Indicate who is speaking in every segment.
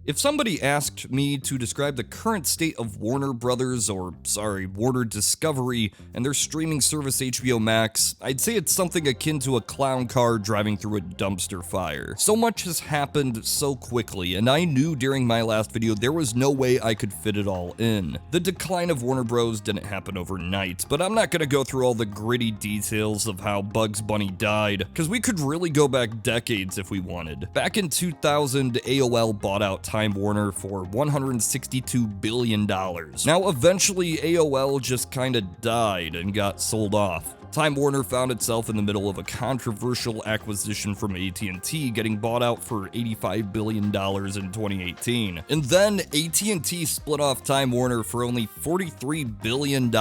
Speaker 1: If somebody asked me to describe the current state of Warner Warner Discovery and their streaming service HBO Max, I'd say it's something akin to a clown car driving through a dumpster fire. So much has happened so quickly, and I knew during my last video there was no way I could fit it all in. The decline of Warner Bros. Didn't happen overnight, but I'm not gonna go through all the gritty details of how Bugs Bunny died, because we could really go back decades if we wanted. Back in 2000, AOL bought out Time Warner for $162 billion. Now eventually AOL just kinda died and got sold off. Time Warner found itself in the middle of a controversial acquisition from AT&T, getting bought out for $85 billion in 2018. And then AT&T split off Time Warner for only $43 billion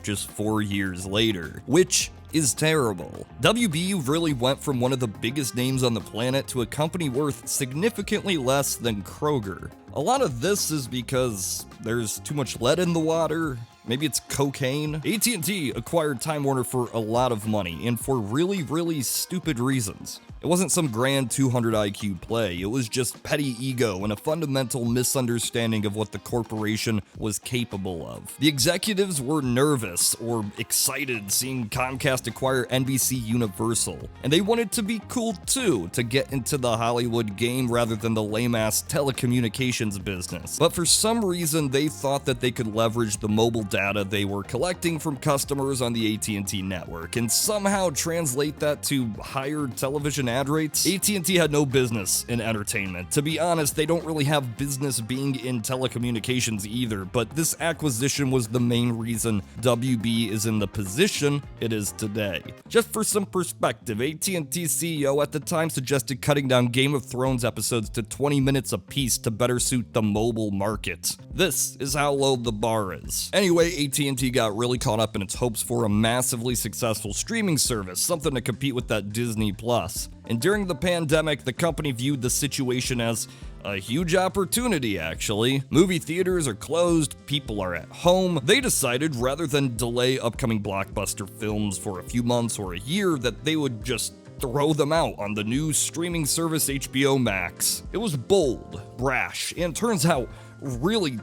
Speaker 1: just 4 years later, which is terrible. WB really went from one of the biggest names on the planet to a company worth significantly less than Kroger. A lot of this is because there's too much lead in the water. Maybe it's cocaine. AT&T acquired Time Warner for a lot of money and for really stupid reasons. It wasn't some grand 200 IQ play, it was just petty ego and a fundamental misunderstanding of what the corporation was capable of. The executives were nervous or excited seeing Comcast acquire NBC Universal, and they wanted to be cool too, to get into the Hollywood game rather than the lame-ass telecommunications business. But for some reason, they thought that they could leverage the mobile data they were collecting from customers on the AT&T network and somehow translate that to higher television ad rates. AT&T had no business in entertainment. To be honest, they don't really have business being in telecommunications either, but this acquisition was the main reason WB is in the position it is today. Just for some perspective, AT&T's CEO at the time suggested cutting down Game of Thrones episodes to 20 minutes apiece to better suit the mobile market. This is how low the bar is. Anyway, AT&T got really caught up in its hopes for a massively successful streaming service, something to compete with that Disney Plus. And during the pandemic, the company viewed the situation as a huge opportunity, actually. Movie theaters are closed, people are at home. They decided rather than delay upcoming blockbuster films for a few months or a year, that they would just throw them out on the new streaming service HBO Max. It was bold, brash, and turns out really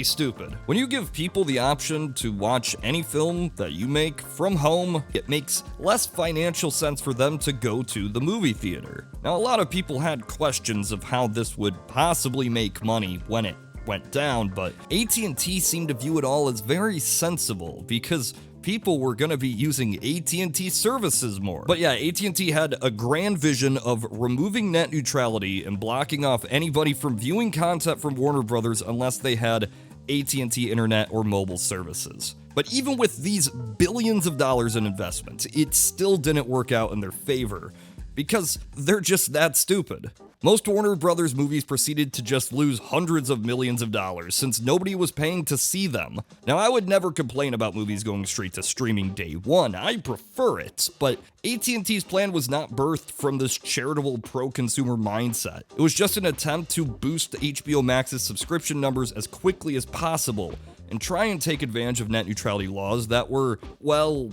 Speaker 1: stupid. When you give people the option to watch any film that you make from home, it makes less financial sense for them to go to the movie theater. Now, a lot of people had questions of how this would possibly make money when it went down, but AT&T seemed to view it all as very sensible because people were going to be using AT&T services more. But yeah, AT&T had a grand vision of removing net neutrality and blocking off anybody from viewing content from Warner Brothers unless they had AT&T internet or mobile services. But even with these billions of dollars in investment, it still didn't work out in their favor because they're just that stupid. Most Warner Brothers movies proceeded to just lose hundreds of millions of dollars since nobody was paying to see them. Now, I would never complain about movies going straight to streaming day one. I prefer it, but AT&T's plan was not birthed from this charitable pro-consumer mindset. It was just an attempt to boost HBO Max's subscription numbers as quickly as possible and try and take advantage of net neutrality laws that were, well,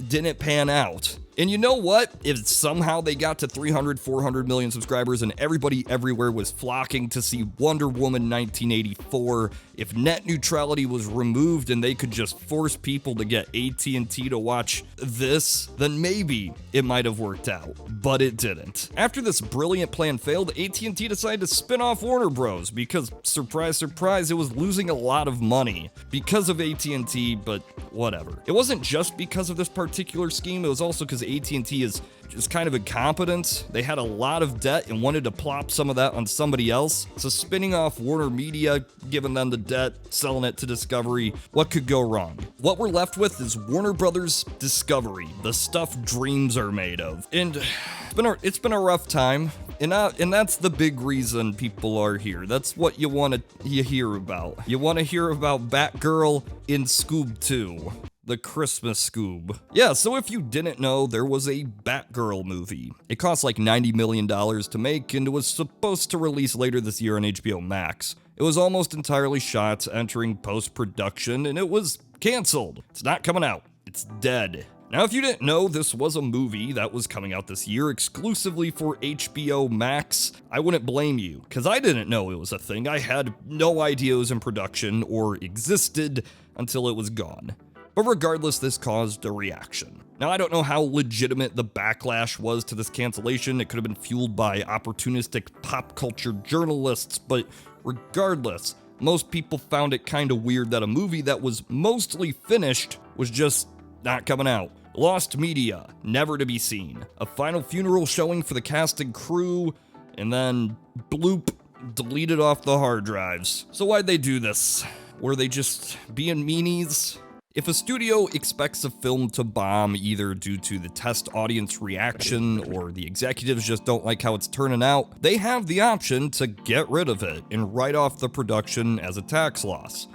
Speaker 1: didn't pan out. And you know what? If somehow they got to 300, 400 million subscribers and everybody everywhere was flocking to see Wonder Woman 1984, if net neutrality was removed and they could just force people to get AT&T to watch this, then maybe it might have worked out, but it didn't. After this brilliant plan failed, AT&T decided to spin off Warner Bros. Because, surprise, surprise, it was losing a lot of money because of AT&T, but whatever. It wasn't just because of this particular scheme, it was also because AT&T is just kind of incompetent. They had a lot of debt and wanted to plop some of that on somebody else. So spinning off Warner Media, giving them the debt, selling it to Discovery, what could go wrong? What we're left with is Warner Brothers Discovery, the stuff dreams are made of. And it's been a rough time. And that's the big reason people are here. That's what you want to hear about. You want to hear about Batgirl in Scoob 2. The Christmas Scoob. Yeah, so if you didn't know, there was a Batgirl movie. It cost like $90 million to make, and it was supposed to release later this year on HBO Max. It was almost entirely shot, entering post-production, and it was canceled. It's not coming out. It's dead. Now, if you didn't know this was a movie that was coming out this year exclusively for HBO Max, I wouldn't blame you, because I didn't know it was a thing. I had no idea it was in production or existed until it was gone. But regardless, this caused a reaction. Now, I don't know how legitimate the backlash was to this cancellation. It could have been fueled by opportunistic pop culture journalists, but regardless, most people found it kind of weird that a movie that was mostly finished was just not coming out. Lost media, never to be seen. A final funeral showing for the cast and crew, and then bloop, deleted off the hard drives. So why'd they do this? Were they just being meanies? If a studio expects a film to bomb either due to the test audience reaction or the executives just don't like how it's turning out, they have the option to get rid of it and write off the production as a tax loss.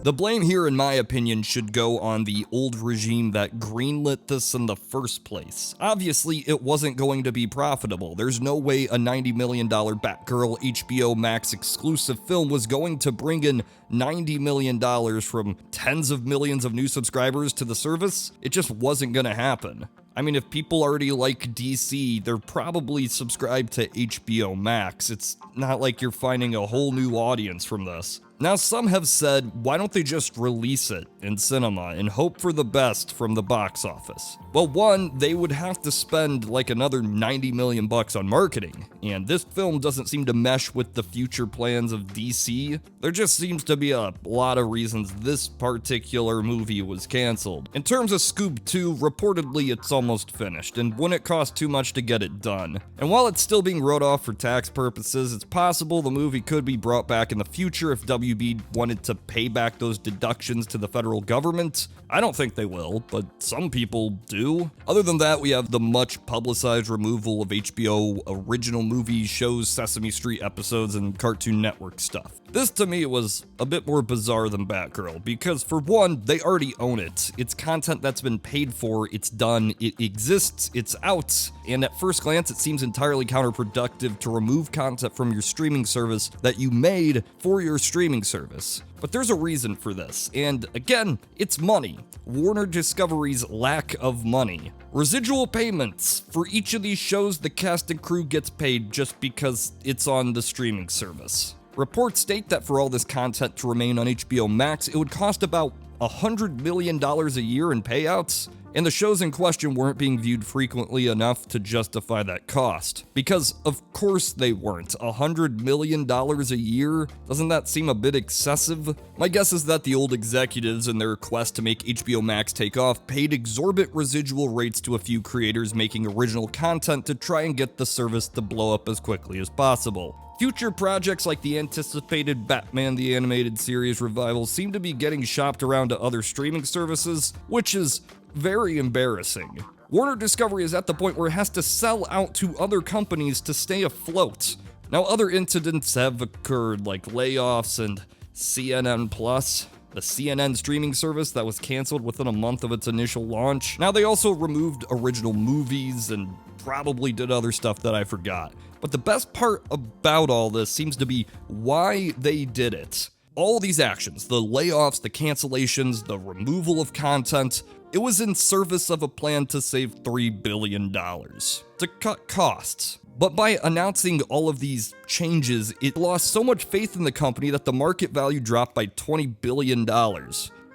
Speaker 1: The blame here, in my opinion, should go on the old regime that greenlit this in the first place. Obviously, it wasn't going to be profitable. There's no way a $90 million Batgirl HBO Max exclusive film was going to bring in $90 million from tens of millions of new subscribers to the service. It just wasn't going to happen. I mean, if people already like DC, they're probably subscribed to HBO Max. It's not like you're finding a whole new audience from this. Now, some have said, why don't they just release it in cinema and hope for the best from the box office? Well, one, they would have to spend like another $90 million on marketing, and this film doesn't seem to mesh with the future plans of DC. There just seems to be a lot of reasons this particular movie was canceled. In terms of Scoob 2, reportedly it's almost finished, and wouldn't cost too much to get it done. And while it's still being wrote off for tax purposes, it's possible the movie could be brought back in the future if WB wanted to pay back those deductions to the federal government. I don't think they will, but some people do. Other than that, we have the much publicized removal of HBO original movies, shows, Sesame Street episodes, and Cartoon Network stuff. This to me was a bit more bizarre than Batgirl, because for one, they already own it. It's content that's been paid for, it's done, it exists, it's out, and at first glance it seems entirely counterproductive to remove content from your streaming service that you made for your streaming service. But there's a reason for this, and again, it's money. Warner Discovery's lack of money. Residual payments. For each of these shows, the cast and crew gets paid just because it's on the streaming service. Reports state that for all this content to remain on HBO Max, it would cost about $100 million a year in payouts, and the shows in question weren't being viewed frequently enough to justify that cost. Because, of course they weren't. $100 million a year? Doesn't that seem a bit excessive? My guess is that the old executives, in their quest to make HBO Max take off, paid exorbitant residual rates to a few creators making original content to try and get the service to blow up as quickly as possible. Future projects like the anticipated Batman the Animated Series revival seem to be getting shopped around to other streaming services, which is very embarrassing. Warner Discovery is at the point where it has to sell out to other companies to stay afloat. Now, other incidents have occurred, like layoffs and CNN Plus, the CNN streaming service that was canceled within a month of its initial launch. Now, they also removed original movies and probably did other stuff that I forgot. But the best part about all this seems to be why they did it. All these actions, the layoffs, the cancellations, the removal of content, it was in service of a plan to save $3 billion, to cut costs. But by announcing all of these changes, it lost so much faith in the company that the market value dropped by $20 billion.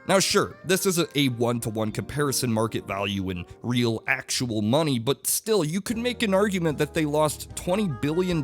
Speaker 1: Now sure, this isn't a one-to-one comparison market value in real, actual money, but still, you could make an argument that they lost $20 billion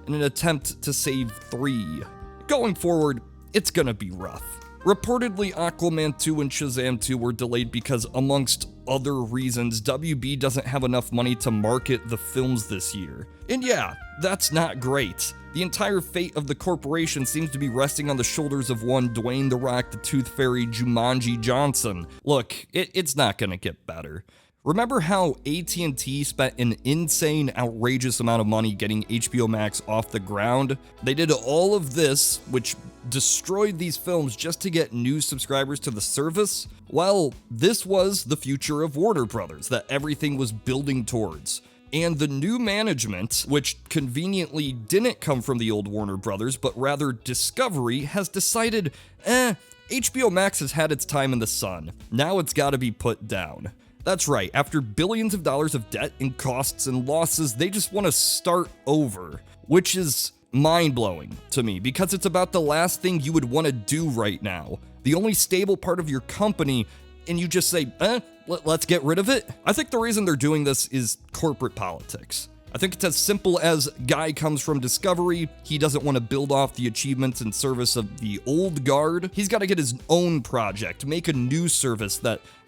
Speaker 1: in an attempt to save $3. Going forward, it's gonna be rough. Reportedly, Aquaman 2 and Shazam 2 were delayed because, amongst other reasons, WB doesn't have enough money to market the films this year. And yeah, that's not great. The entire fate of the corporation seems to be resting on the shoulders of one Dwayne the Rock the Tooth Fairy Jumanji Johnson. Look, it's not gonna get better. Remember how AT&T spent an insane, outrageous amount of money getting HBO Max off the ground? They did all of this, which destroyed these films just to get new subscribers to the service? Well, this was the future of Warner Brothers that everything was building towards. And the new management, which conveniently didn't come from the old Warner Brothers, but rather Discovery, has decided, HBO Max has had its time in the sun. Now it's gotta be put down. That's right, after billions of dollars of debt and costs and losses, they just want to start over, which is mind-blowing to me because it's about the last thing you would want to do right now. The only stable part of your company, and you just say, let's get rid of it? I think the reason they're doing this is corporate politics. I think it's as simple as guy comes from Discovery, he doesn't want to build off the achievements and service of the old guard. He's got to get his own project, make a new service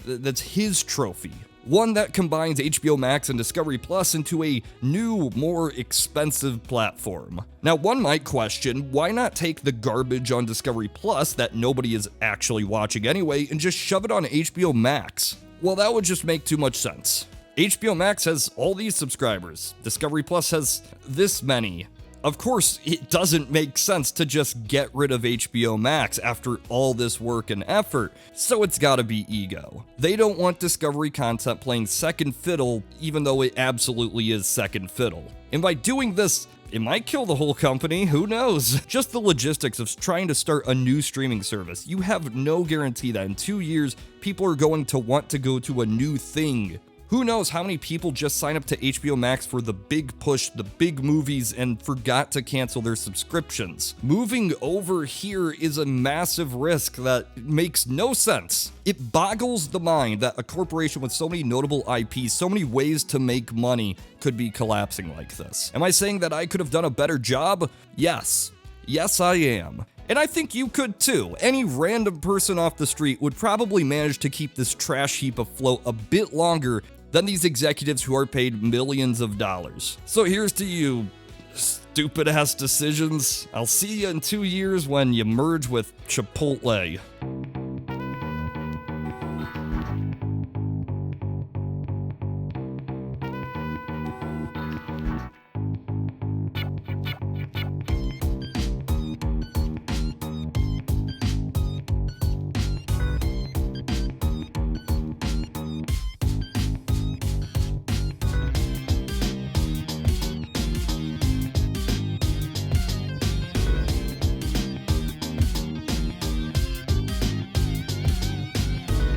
Speaker 1: that's his trophy. One that combines HBO Max and Discovery Plus into a new, more expensive platform. Now, one might question, why not take the garbage on Discovery Plus that nobody is actually watching anyway and just shove it on HBO Max? Well, that would just make too much sense. HBO Max has all these subscribers. Discovery Plus has this many. Of course, it doesn't make sense to just get rid of HBO Max after all this work and effort, so it's gotta be ego. They don't want Discovery content playing second fiddle, even though it absolutely is second fiddle. And by doing this, it might kill the whole company, who knows? Just the logistics of trying to start a new streaming service. You have no guarantee that in 2 years, people are going to want to go to a new thing. Who knows how many people just sign up to HBO Max for the big push, the big movies, and forgot to cancel their subscriptions. Moving over here is a massive risk that makes no sense. It boggles the mind that a corporation with so many notable IPs, so many ways to make money, could be collapsing like this. Am I saying that I could have done a better job? Yes. Yes, I am. And I think you could too. Any random person off the street would probably manage to keep this trash heap afloat a bit longer than these executives who are paid millions of dollars. So here's to you, stupid ass decisions. I'll see you in 2 years when you merge with Chipotle.